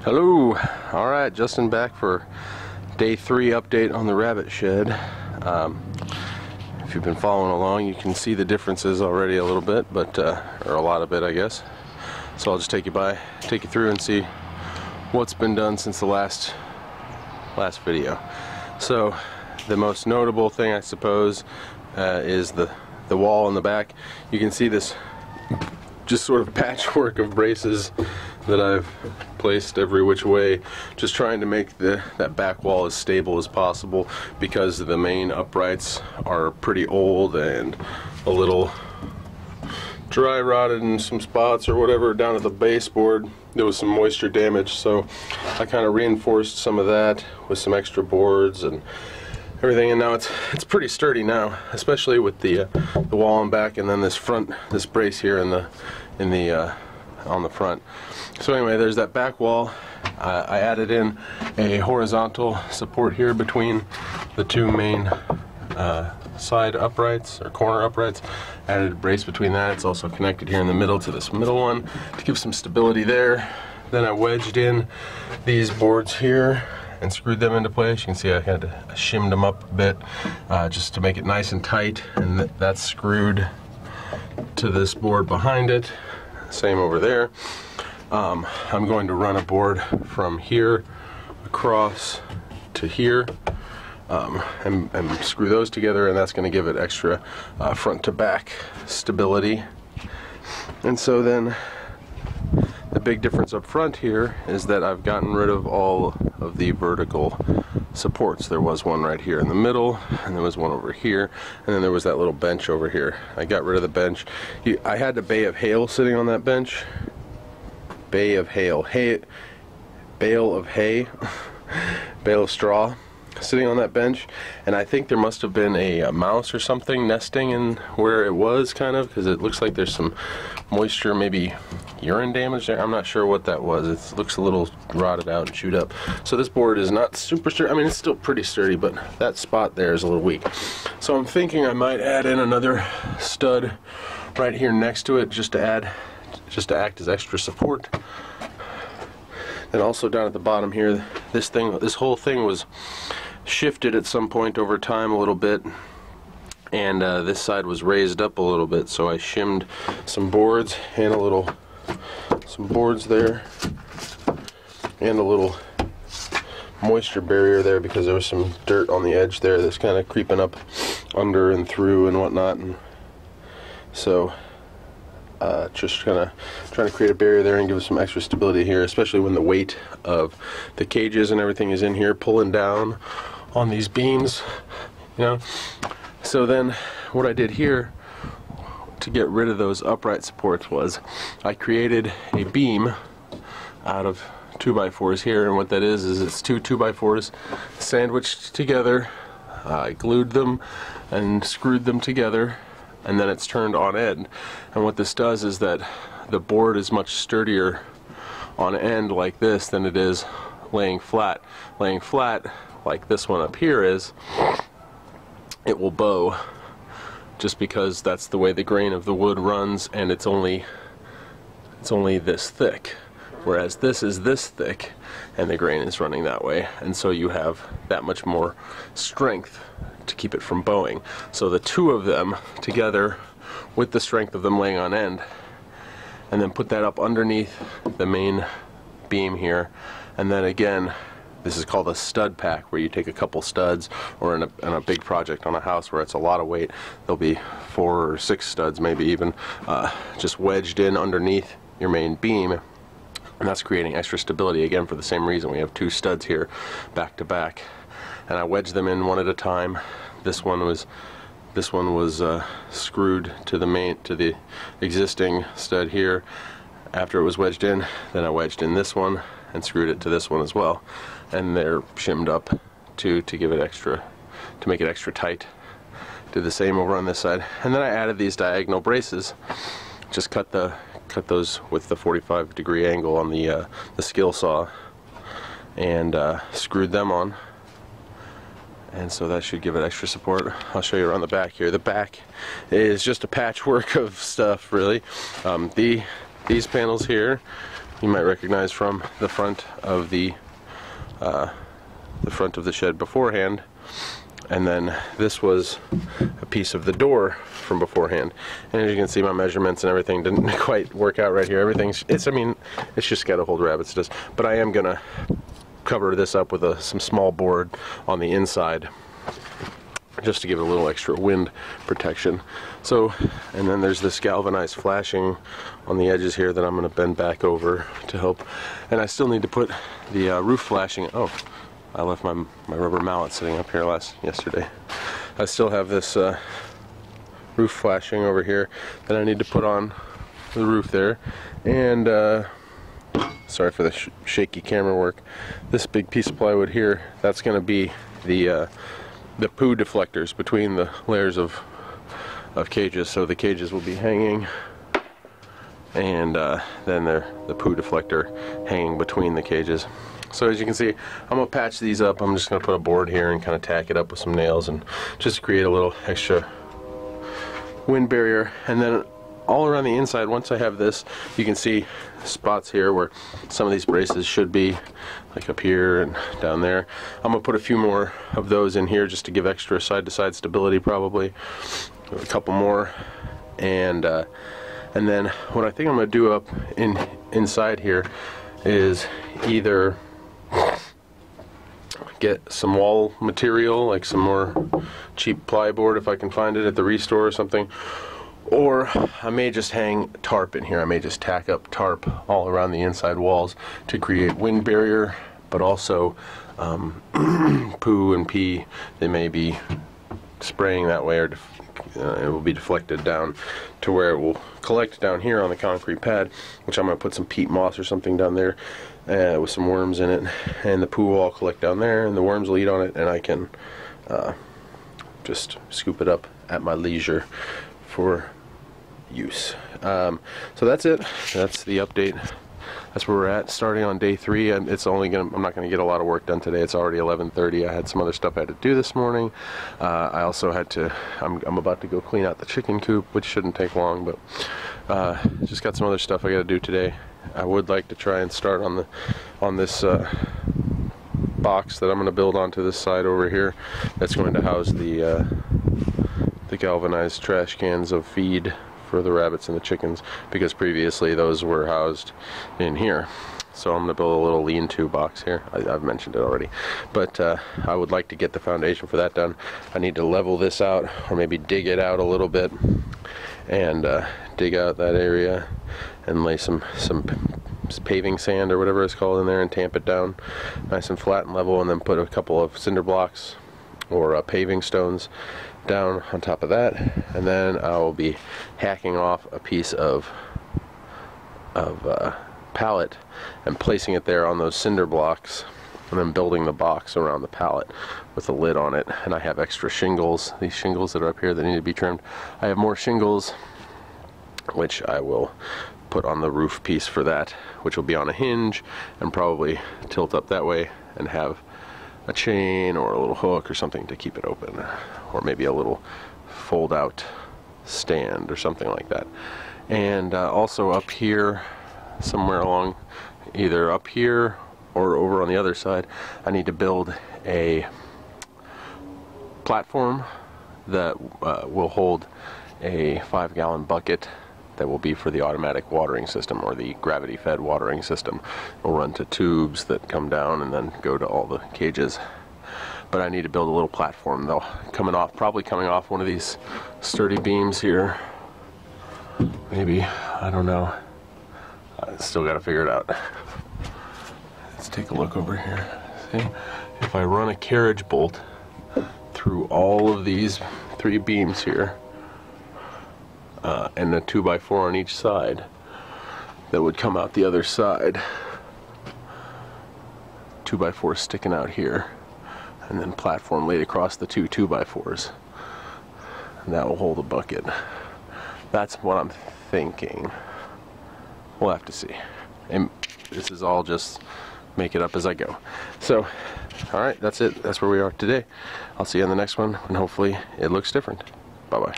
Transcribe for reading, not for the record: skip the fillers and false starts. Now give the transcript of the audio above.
Hello. Alright, Justin back for day 3 update on the rabbit shed. If you've been following along, you can see the differences already a little bit, but or a lot of it, I guess. So I'll just take you through and see what's been done since the last video. So the most notable thing, I suppose, is the wall in the back. You can see this just sort of patchwork of braces that I've placed every which way, just trying to make that back wall as stable as possible, because the main uprights are pretty old and a little dry rotted in some spots or whatever. Down at the baseboard there was some moisture damage, so I kind of reinforced some of that with some extra boards and everything, and now it's pretty sturdy now, especially with the wall and back, and then this brace here on the front. So anyway, there's that back wall. I added in a horizontal support here between the two main side uprights or corner uprights. Added a brace between that. It's also connected here in the middle to this middle one to give some stability there. Then I wedged in these boards here and screwed them into place. You can see I had to shimmed them up a bit just to make it nice and tight, and that's screwed to this board behind it. Same over there. I'm going to run a board from here across to here and screw those together, and that's going to give it extra front to back stability. And so then the big difference up front here is that I've gotten rid of all of the vertical supports. There was one right here in the middle, and there was one over here, and then there was that little bench over here. I got rid of the bench. I had a bay of hail sitting on that bench. Bay of hail. Bale of hay. Bale of straw sitting on that bench, and I think there must have been a mouse or something nesting in where it was, kind of, because it looks like there's some moisture, maybe urine damage there. I'm not sure what that was. It looks a little rotted out and chewed up. So this board is not super sturdy. I mean, it's still pretty sturdy, but that spot there is a little weak. So I'm thinking I might add in another stud right here next to it, just to act as extra support. And also down at the bottom here, this whole thing was shifted at some point over time a little bit, and this side was raised up a little bit, so I shimmed some boards and some boards there, and a little moisture barrier there, because there was some dirt on the edge there that's kind of creeping up under and through and whatnot, and so just kind of trying to create a barrier there and give us some extra stability here, especially when the weight of the cages and everything is in here pulling down on these beams, you know. So then what I did here to get rid of those upright supports was I created a beam out of 2x4s here, and what that is it's two 2x4s sandwiched together. I glued them and screwed them together, and then it's turned on end. And what this does is that the board is much sturdier on end like this than it is laying flat. Laying flat like this one up here is, it will bow, just because that's the way the grain of the wood runs, and it's only this thick, whereas this is this thick and the grain is running that way, and so you have that much more strength to keep it from bowing. So the two of them together, with the strength of them laying on end, and then put that up underneath the main beam here, and then again, this is called a stud pack, where you take a couple studs, or in a big project on a house where it's a lot of weight, there'll be 4 or 6 studs maybe even, just wedged in underneath your main beam, and that's creating extra stability. Again, for the same reason, we have 2 studs here back to back, and I wedged them in one at a time. This one was screwed to the existing stud here. After it was wedged in, then I wedged in this one and screwed it to this one as well, and they're shimmed up to give it extra, to make it extra tight. Did the same over on this side, and then I added these diagonal braces. Just cut those with the 45-degree angle on the skill saw, and screwed them on. And so that should give it extra support. I'll show you around the back here. The back is just a patchwork of stuff, really. These panels here, you might recognize from the front of the shed beforehand, and then this was a piece of the door from beforehand. And as you can see, my measurements and everything didn't quite work out right here. I mean, it's just got to hold rabbits, it does. But I am gonna cover this up with some small board on the inside, just to give it a little extra wind protection. So, and then there's this galvanized flashing on the edges here that I'm going to bend back over to help. And I still need to put the roof flashing. Oh, I left my rubber mallet sitting up here yesterday. I still have this roof flashing over here that I need to put on the roof there. And sorry for the shaky camera work. This big piece of plywood here, that's going to be the poo deflectors between the layers of cages. So the cages will be hanging, and then the poo deflector hanging between the cages. So as you can see, I'm gonna patch these up. I'm just gonna put a board here and kind of tack it up with some nails and just create a little extra wind barrier. And then all around the inside, once I have this, you can see spots here where some of these braces should be, like up here and down there. I'm gonna put a few more of those in here just to give extra side-to-side stability, probably a couple more. And then what I think I'm gonna do up inside here is either get some wall material, like some more cheap plyboard if I can find it at the restore or something, or I may just hang tarp in here. I may just tack up tarp all around the inside walls to create wind barrier, but also poo and pee, they may be spraying that way, or it will be deflected down to where it will collect down here on the concrete pad, which I'm going to put some peat moss or something down there with some worms in it, and the poo will all collect down there, and the worms will eat on it, and I can just scoop it up at my leisure for use. So that's it. That's the update. That's where we're at, starting on day 3. I'm not going to get a lot of work done today. It's already 11:30. I had some other stuff I had to do this morning. I also had to, I'm about to go clean out the chicken coop, which shouldn't take long, but just got some other stuff I got to do today. I would like to try and start on this box that I'm going to build onto this side over here. That's going to house the galvanized trash cans of feed for the rabbits and the chickens, because previously those were housed in here. So I'm going to build a little lean-to box here. I've mentioned it already, but I would like to get the foundation for that done. I need to level this out, or maybe dig it out a little bit, and dig out that area and lay some paving sand or whatever it's called in there and tamp it down nice and flat and level, and then put a couple of cinder blocks or paving stones down on top of that. And then I will be hacking off a piece of pallet and placing it there on those cinder blocks, and then building the box around the pallet with a lid on it. And I have extra shingles, these shingles that are up here that need to be trimmed. I have more shingles, which I will put on the roof piece for that, which will be on a hinge and probably tilt up that way and have a chain or a little hook or something to keep it open, or maybe a little fold out stand or something like that. And also up here, somewhere along, either up here or over on the other side, I need to build a platform that will hold a 5-gallon bucket that will be for the automatic watering system, or the gravity fed watering system. Will run to tubes that come down and then go to all the cages. But I need to build a little platform though, probably coming off one of these sturdy beams here. Maybe, I don't know. I still got to figure it out. Let's take a look over here. See, if I run a carriage bolt through all of these 3 beams here, and a 2x4 on each side that would come out the other side. 2x4 sticking out here, and then platform laid across the 2 2x4s. And that will hold a bucket. That's what I'm thinking. We'll have to see. And this is all just make it up as I go. So, alright, that's it. That's where we are today. I'll see you on the next one, and hopefully it looks different. Bye-bye.